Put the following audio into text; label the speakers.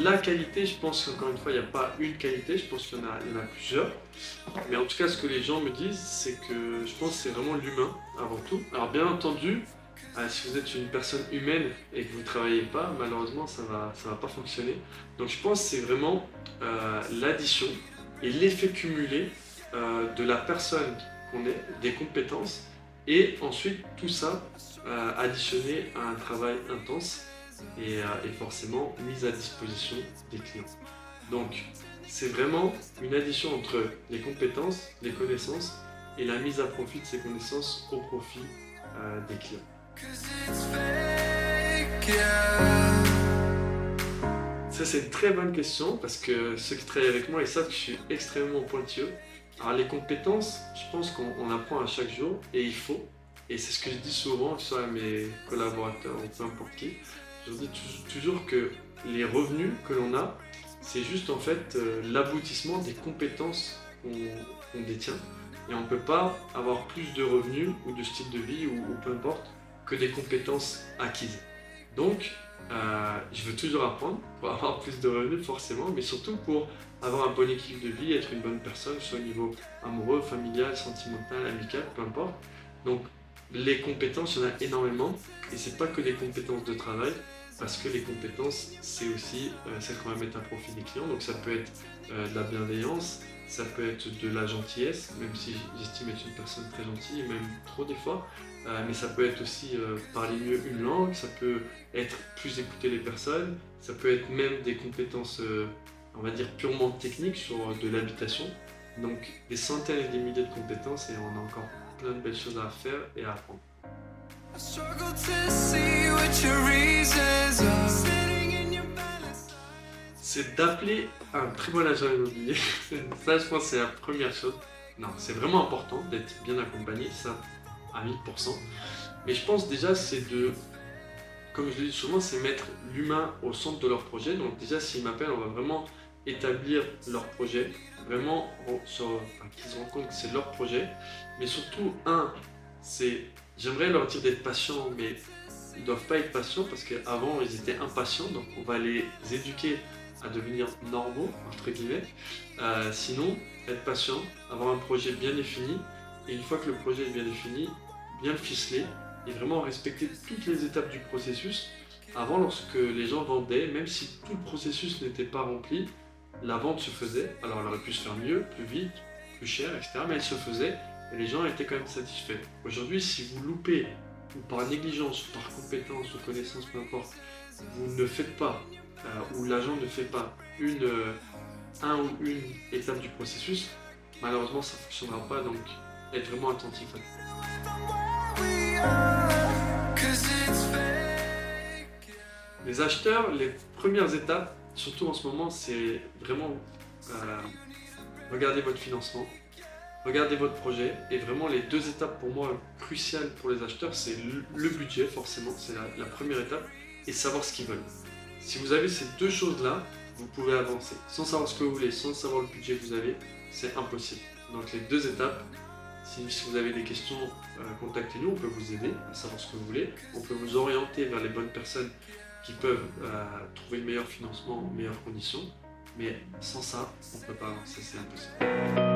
Speaker 1: la qualité, je pense qu'encore une fois, il n'y a pas une qualité, je pense qu'il y en a plusieurs. Mais en tout cas, ce que les gens me disent, c'est que je pense que c'est vraiment l'humain avant tout. Alors bien entendu, si vous êtes une personne humaine et que vous ne travaillez pas, malheureusement, ça va pas fonctionner. Donc je pense que c'est vraiment l'addition et l'effet cumulé de la personne qu'on est, des compétences, et ensuite tout ça additionné à un travail intense et forcément mise à disposition des clients. Donc c'est vraiment une addition entre les compétences, les connaissances et la mise à profit de ces connaissances au profit des clients. Ça c'est une très bonne question parce que ceux qui travaillent avec moi ils savent que je suis extrêmement pointilleux. Alors les compétences, je pense qu'on apprend à chaque jour et il faut. Et c'est ce que je dis souvent, que ce soit à mes collaborateurs ou peu importe qui. Je leur dis toujours que les revenus que l'on a, c'est juste en fait l'aboutissement des compétences qu'on détient. Et on ne peut pas avoir plus de revenus ou de style de vie ou peu importe que des compétences acquises. Donc, je veux toujours apprendre pour avoir plus de revenus forcément, mais surtout pour avoir un bon équilibre de vie, être une bonne personne, soit au niveau amoureux, familial, sentimental, amical, peu importe. Donc, les compétences, il y en a énormément, et c'est pas que des compétences de travail, parce que les compétences, c'est aussi celles qu'on va mettre à profit des clients. Donc, ça peut être de la bienveillance, ça peut être de la gentillesse, même si j'estime être une personne très gentille, et même trop des fois. Mais ça peut être aussi parler mieux une langue, ça peut être plus écouter les personnes, ça peut être même des compétences, on va dire, purement techniques sur de l'habitation. Donc des centaines et des milliers de compétences et on a encore plein de belles choses à faire et à apprendre. C'est d'appeler un très bon agent immobilier. Ça, je pense, c'est la première chose. Non, c'est vraiment important d'être bien accompagné, ça, à 1000%. Mais je pense déjà, c'est de, comme je le dis souvent, c'est mettre l'humain au centre de leur projet. Donc déjà, s'ils m'appellent, on va vraiment établir leur projet, vraiment qu'ils se rendent compte que c'est leur projet. Mais surtout, j'aimerais leur dire d'être patients, mais ils ne doivent pas être patients parce qu'avant, ils étaient impatients. Donc on va les éduquer à devenir normaux, entre guillemets. Sinon, être patient, avoir un projet bien défini, et une fois que le projet est bien défini, bien le ficeler, et vraiment respecter toutes les étapes du processus. Avant, lorsque les gens vendaient, même si tout le processus n'était pas rempli, la vente se faisait. Alors elle aurait pu se faire mieux, plus vite, plus cher, etc. Mais elle se faisait et les gens étaient quand même satisfaits. Aujourd'hui, si vous loupez, ou par négligence, ou par compétence, ou connaissance, peu importe, vous ne faites pas, ou l'agent ne fait pas un ou une étape du processus, malheureusement ça ne fonctionnera pas. Donc être vraiment attentif à tout. Les acheteurs, les premières étapes, surtout en ce moment, c'est vraiment regarder votre financement, regarder votre projet, et vraiment les deux étapes pour moi cruciales pour les acheteurs, c'est le budget forcément, c'est la première étape, et savoir ce qu'ils veulent. Si vous avez ces deux choses-là, vous pouvez avancer. Sans savoir ce que vous voulez, sans savoir le budget que vous avez, c'est impossible. Donc les deux étapes. Si vous avez des questions, contactez-nous, on peut vous aider à savoir ce que vous voulez. On peut vous orienter vers les bonnes personnes qui peuvent trouver le meilleur financement, les meilleures conditions. Mais sans ça, on ne peut pas avancer, c'est impossible.